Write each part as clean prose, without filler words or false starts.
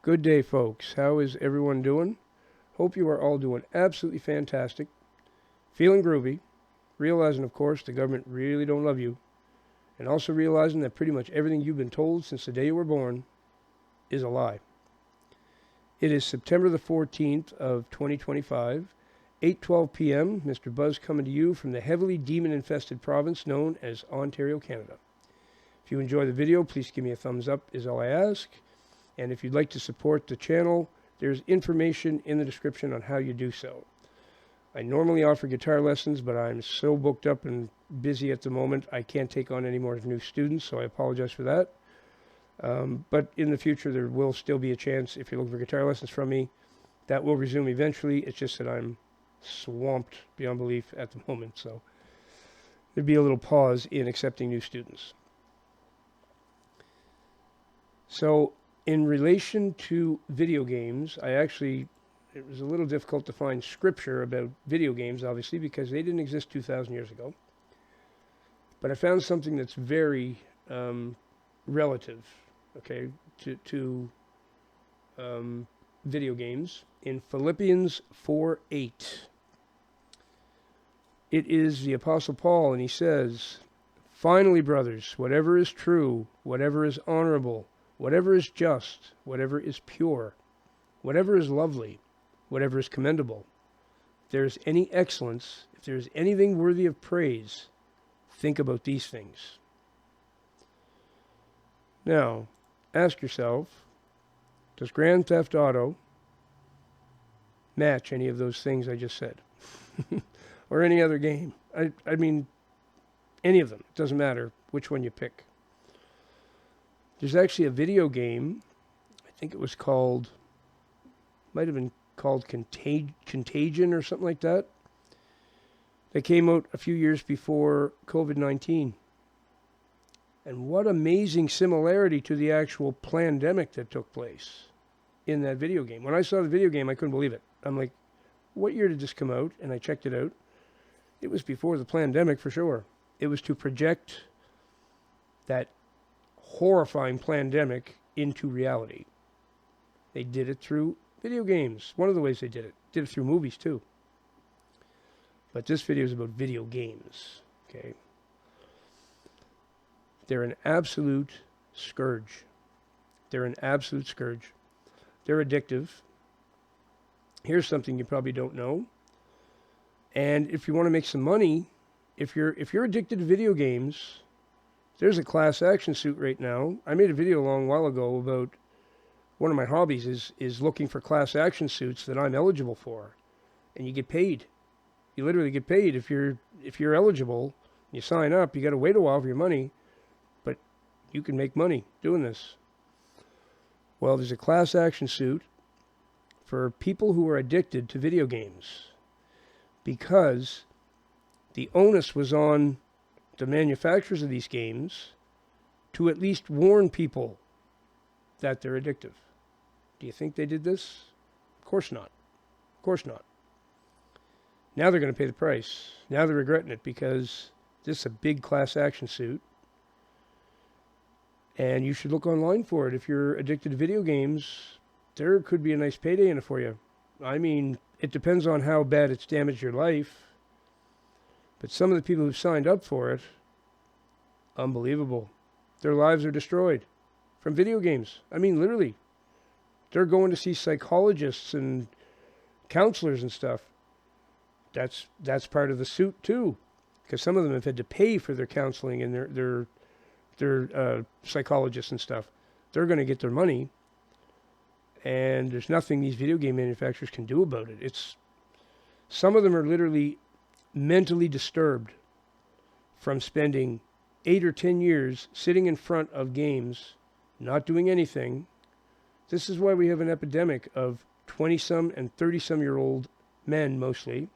Good day, folks. How is everyone doing? Hope you are all doing absolutely fantastic, feeling groovy, realizing, of course, the government really don't love you, and also realizing that pretty much everything you've been told since the day you were born is a lie. It is September the 14th of 2025, 8:12 p.m. Mr. Buzz coming to you from the heavily demon-infested province known as Ontario, Canada. If you enjoy the video, please give me a thumbs up is all I ask. And if you'd like to support the channel, there's information in the description on how you do so. I normally offer guitar lessons, but I'm so booked up and busy at the moment, I can't take on any more new students, so I apologize for that. But in the future, there will still be a chance, if you're looking for guitar lessons from me, that will resume eventually. It's just that I'm swamped beyond belief at the moment, so there'd be a little pause in accepting new students. So, in relation to video games, it was a little difficult to find scripture about video games, obviously, because they didn't exist 2,000 years ago. But I found something that's very relative, okay, to video games in Philippians 4:8. It is the Apostle Paul, and he says, "Finally, brothers, whatever is true, whatever is honorable, whatever is just, whatever is pure, whatever is lovely, whatever is commendable, if there is any excellence, if there is anything worthy of praise, think about these things." Now, ask yourself, does Grand Theft Auto match any of those things I just said? Or any other game? I mean, any of them. It doesn't matter which one you pick. There's actually a video game, I think it was called, might have been called Contagion or something like that. They came out a few years before COVID-19. And what amazing similarity to the actual pandemic that took place in that video game. When I saw the video game, I couldn't believe it. I'm like, what year did this come out? And I checked it out. It was before the pandemic for sure. It was to project that horrifying pandemic into reality. They did it through video games. One of the ways they did it through movies too. But this video is about video games, okay? They're an absolute scourge. They're an absolute scourge. They're addictive. Here's something you probably don't know. And if you want to make some money, if you're addicted to video games, there's a class action suit right now. I made a video a long while ago about one of my hobbies is looking for class action suits that I'm eligible for. And you get paid. You literally get paid if you're eligible. You sign up, you got to wait a while for your money, but you can make money doing this. Well, there's a class action suit for people who are addicted to video games because the onus was on the manufacturers of these games to at least warn people that they're addictive. Do you think they did this? Of course not. Of course not. Now they're going to pay the price. Now they're regretting it because this is a big class action suit. And you should look online for it. If you're addicted to video games, there could be a nice payday in it for you. I mean, it depends on how bad it's damaged your life. But some of the people who signed up for it, unbelievable. Their lives are destroyed from video games. I mean, literally. They're going to see psychologists and counselors and stuff. That's part of the suit too. Because some of them have had to pay for their counseling and their psychologists and stuff. They're going to get their money. And there's nothing these video game manufacturers can do about it. Some of them are literally mentally disturbed from spending 8 or 10 years sitting in front of games, not doing anything. This is why we have an epidemic of 20-some and 30-some-year-old men, mostly,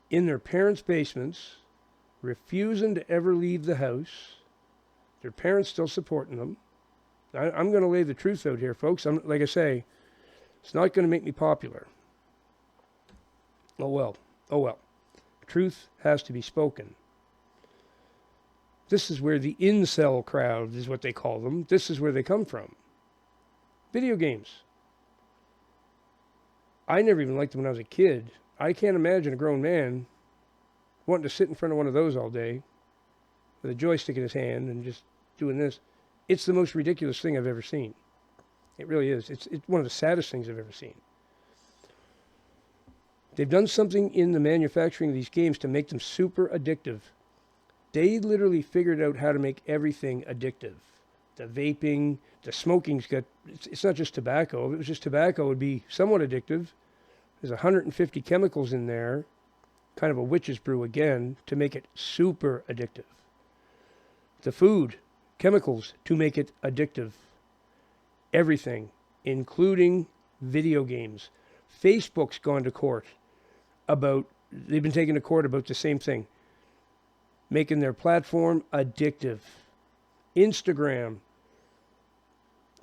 in their parents' basements, refusing to ever leave the house, their parents still supporting them. I'm going to lay the truth out here, folks. Like I say, it's not going to make me popular. Oh well. Oh well. Truth has to be spoken. This is where the incel crowd is what they call them. This is where they come from. Video games. I never even liked them when I was a kid. I can't imagine a grown man wanting to sit in front of one of those all day with a joystick in his hand and just doing this. It's the most ridiculous thing I've ever seen. It really is. It's one of the saddest things I've ever seen. They've done something in the manufacturing of these games to make them super addictive. They literally figured out how to make everything addictive. The vaping, the smoking's got, it's not just tobacco. If it was just tobacco, it would be somewhat addictive. There's 150 chemicals in there, kind of a witch's brew again, to make it super addictive. The food, chemicals to make it addictive. Everything, including video games. Facebook's gone to court about, they've been taken to court about the same thing, making their platform addictive. Instagram,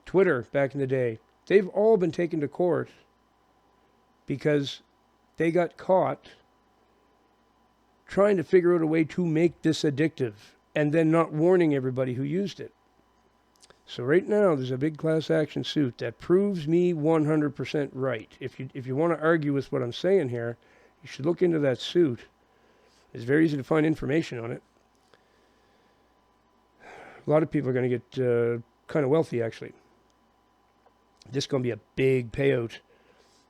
Twitter back in the day, they've all been taken to court because they got caught trying to figure out a way to make this addictive and then not warning everybody who used it. So right now there's a big class action suit that proves me 100% right. If you want to argue with what I'm saying here, you should look into that suit. It's very easy to find information on it. A lot of people are going to get kind of wealthy, actually. This is going to be a big payout.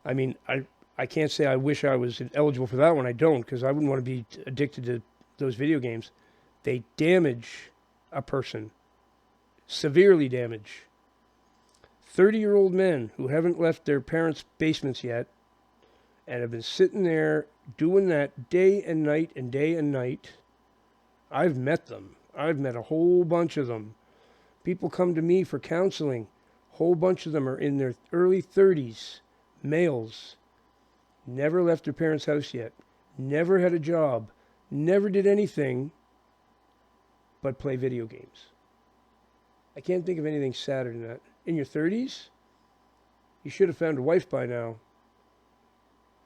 I mean, I can't say I wish I was eligible for that one. I don't, because I wouldn't want to be addicted to those video games. They damage a person. Severely damage. 30-year-old men who haven't left their parents' basements yet and have been sitting there doing that day and night and day and night. I've met them. I've met a whole bunch of them. People come to me for counseling. A whole bunch of them are in their early 30s. Males. Never left their parents' house yet. Never had a job. Never did anything but play video games. I can't think of anything sadder than that. In your 30s, you should have found a wife by now.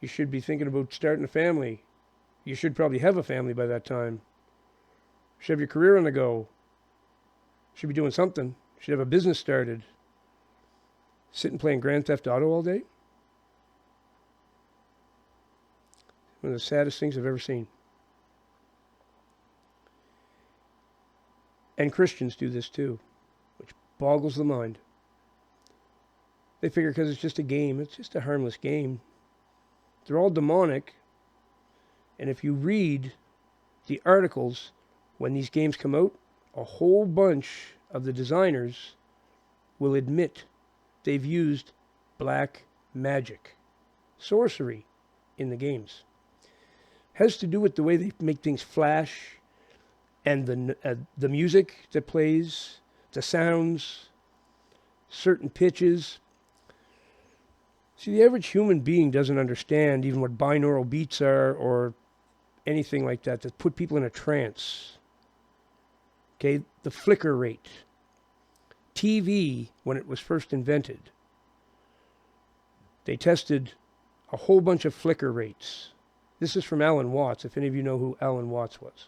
You should be thinking about starting a family. You should probably have a family by that time. You should have your career on the go. You should be doing something. You should have a business started. Sitting playing Grand Theft Auto all day? One of the saddest things I've ever seen. And Christians do this too, which boggles the mind. They figure because it's just a game, it's just a harmless game. They're all demonic. And if you read the articles when these games come out, a whole bunch of the designers will admit they've used black magic, sorcery in the games. Has to do with the way they make things flash and the music that plays, the sounds, certain pitches. See, the average human being doesn't understand even what binaural beats are or anything like that put people in a trance. Okay, the flicker rate. TV, when it was first invented, they tested a whole bunch of flicker rates. This is from Alan Watts, if any of you know who Alan Watts was.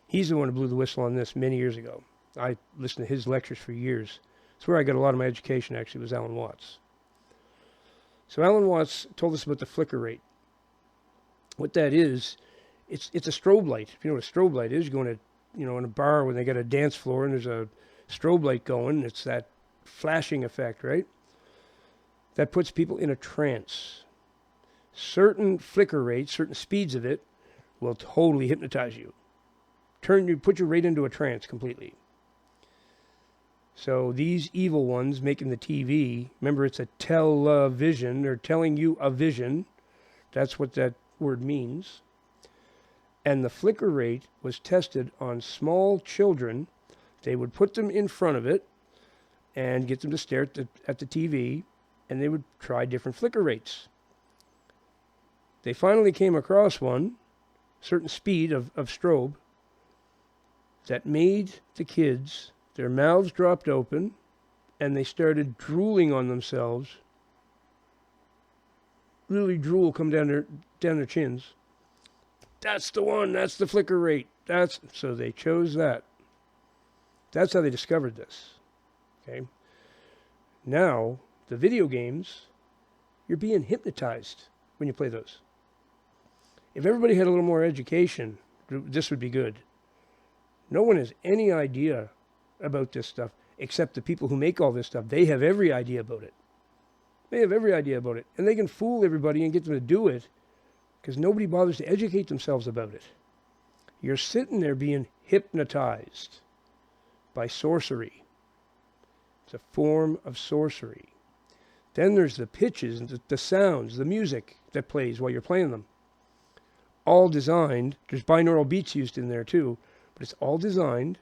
He's the one who blew the whistle on this many years ago. I listened to his lectures for years. It's where I got a lot of my education, actually, was Alan Watts. So Alan Watts told us about the flicker rate. What that is, it's a strobe light. If you know what a strobe light is, you go in a bar when they got a dance floor and there's a strobe light going. It's that flashing effect, right? That puts people in a trance. Certain flicker rates, certain speeds of it, will totally hypnotize you. Put you right into a trance completely. So these evil ones making the TV, remember it's a television, they're telling you a vision. That's what that word means. And the flicker rate was tested on small children. They would put them in front of it and get them to stare at the TV, and they would try different flicker rates. They finally came across one, certain speed of strobe, that made the kids, their mouths dropped open, and they started drooling on themselves. Literally drool come down their chins. That's the one, that's the flicker rate. So they chose that. That's how they discovered this. Okay. Now, the video games, you're being hypnotized when you play those. If everybody had a little more education, this would be good. No one has any idea about this stuff except the people who make all this stuff. They have every idea about it. They have every idea about it. And they can fool everybody and get them to do it because nobody bothers to educate themselves about it. You're sitting there being hypnotized by sorcery. It's a form of sorcery. Then there's the pitches, and the sounds, the music that plays while you're playing them. All designed, there's binaural beats used in there too, but it's all designed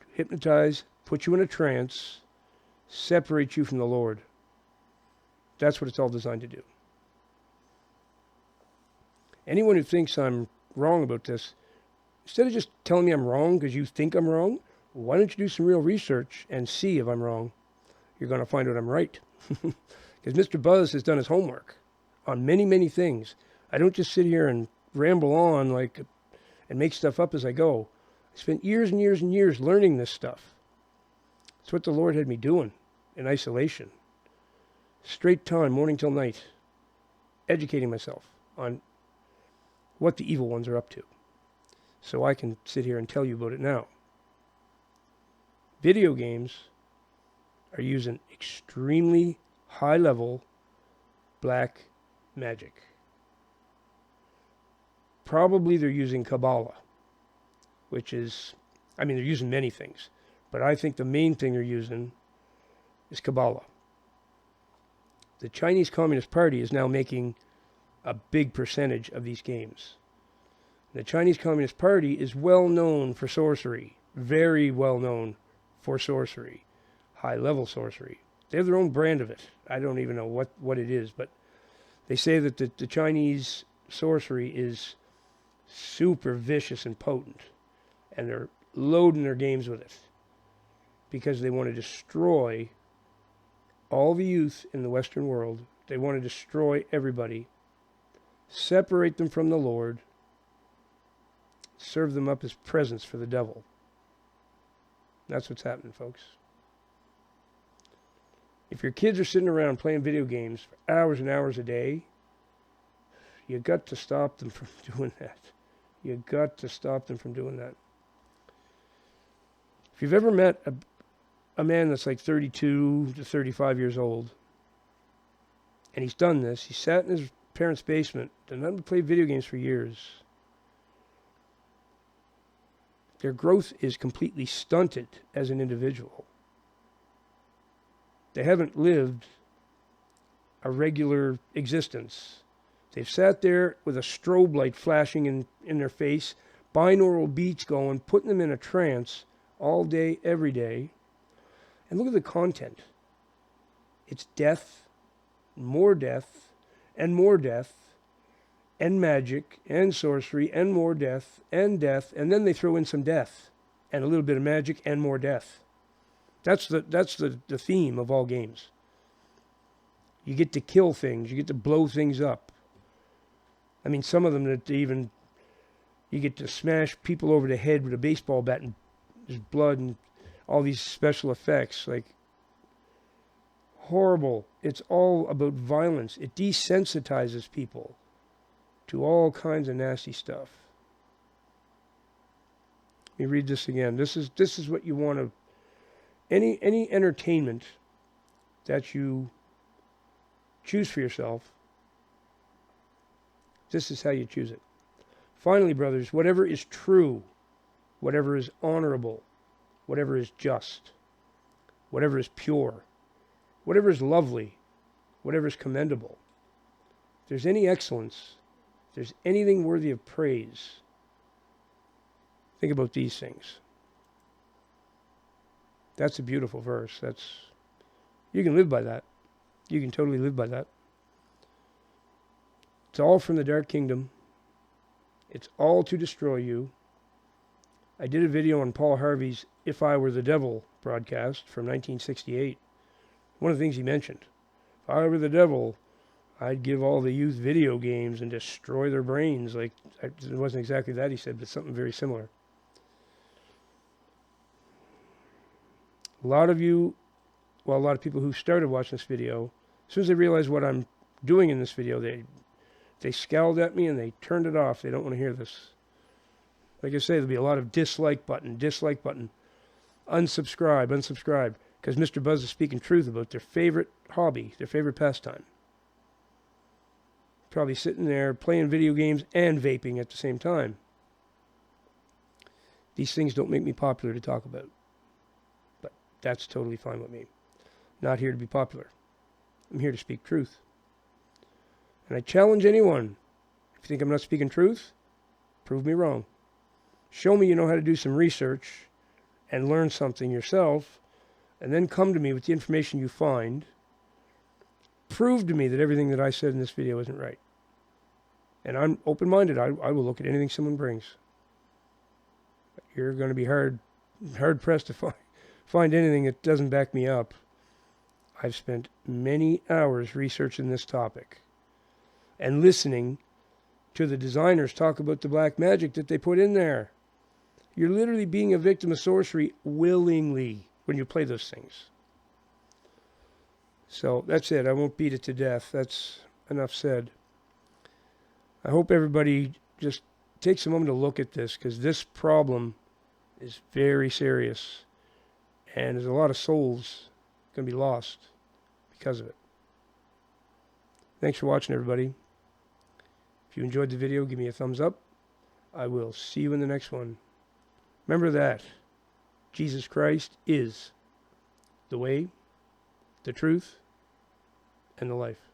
to hypnotize, put you in a trance, separate you from the Lord. That's what it's all designed to do. Anyone who thinks I'm wrong about this, instead of just telling me I'm wrong because you think I'm wrong, why don't you do some real research and see if I'm wrong? You're going to find out I'm right. Because Mr. Buzz has done his homework on many, many things. I don't just sit here and ramble on and make stuff up as I go. I spent years and years and years learning this stuff. It's what the Lord had me doing in isolation. Straight time, morning till night, educating myself on what the evil ones are up to. So I can sit here and tell you about it now. Video games are using extremely high-level black magic. Probably they're using Kabbalah, which is, they're using many things, but I think the main thing they're using is Kabbalah. The Chinese Communist Party is now making a big percentage of these games. The Chinese Communist Party is well known for sorcery, very well known for sorcery, high-level sorcery. They have their own brand of it. I don't even know what it is, but they say that the Chinese sorcery is super vicious and potent, and they're loading their games with it because they want to destroy all the youth in the Western world. They want to destroy everybody, separate them from the Lord, serve them up as presents for the devil. That's what's happening, folks. If your kids are sitting around playing video games for hours and hours a day, you got to stop them from doing that. You got to stop them from doing that. If you've ever met a man that's like 32 to 35 years old, and he's done this, he sat in his parents' basement, done nothing but play video games for years, their growth is completely stunted as an individual. They haven't lived a regular existence. They've sat there with a strobe light flashing in their face, binaural beats going, putting them in a trance all day, every day. And look at the content. It's death, more death, and more death, and magic, and sorcery, and more death, and then they throw in some death, and a little bit of magic, and more death. That's the theme of all games. You get to kill things. You get to blow things up. Some of them that even, you get to smash people over the head with a baseball bat and there's blood and all these special effects. Horrible. It's all about violence. It desensitizes people to all kinds of nasty stuff. Let me read this again. This is what you want to, any entertainment that you choose for yourself, this is how you choose it. Finally, brothers, whatever is true, whatever is honorable, whatever is just, whatever is pure, whatever is lovely, whatever is commendable, if there's any excellence, if there's anything worthy of praise, think about these things. That's a beautiful verse. You can live by that. You can totally live by that. It's all from the dark kingdom. It's all to destroy you. I did a video on Paul Harvey's If I Were the Devil broadcast from 1968. One of the things he mentioned, if I were the devil, I'd give all the youth video games and destroy their brains. It wasn't exactly that he said, but something very similar. A lot of you well, a lot of people who started watching this video, as soon as they realize what I'm doing in this video, they scowled at me and they turned it off. They don't want to hear this. Like I say, there'll be a lot of dislike button, unsubscribe, because Mr. Buzz is speaking truth about their favorite hobby, their favorite pastime. Probably sitting there playing video games and vaping at the same time. These things don't make me popular to talk about. But that's totally fine with me. Not here to be popular. I'm here to speak truth. And I challenge anyone. If you think I'm not speaking truth, prove me wrong. Show me you know how to do some research and learn something yourself, and then come to me with the information you find. Prove to me that everything that I said in this video isn't right. And I'm open-minded. I will look at anything someone brings. You're going to be hard-pressed to find anything that doesn't back me up. I've spent many hours researching this topic and listening to the designers talk about the black magic that they put in there. You're literally being a victim of sorcery willingly when you play those things. So that's it. I won't beat it to death. That's enough said. I hope everybody just takes a moment to look at this, because this problem is very serious. And there's a lot of souls going to be lost because of it. Thanks for watching, everybody. If you enjoyed the video, give me a thumbs up. I will see you in the next one. Remember that Jesus Christ is the way, the truth, and the life.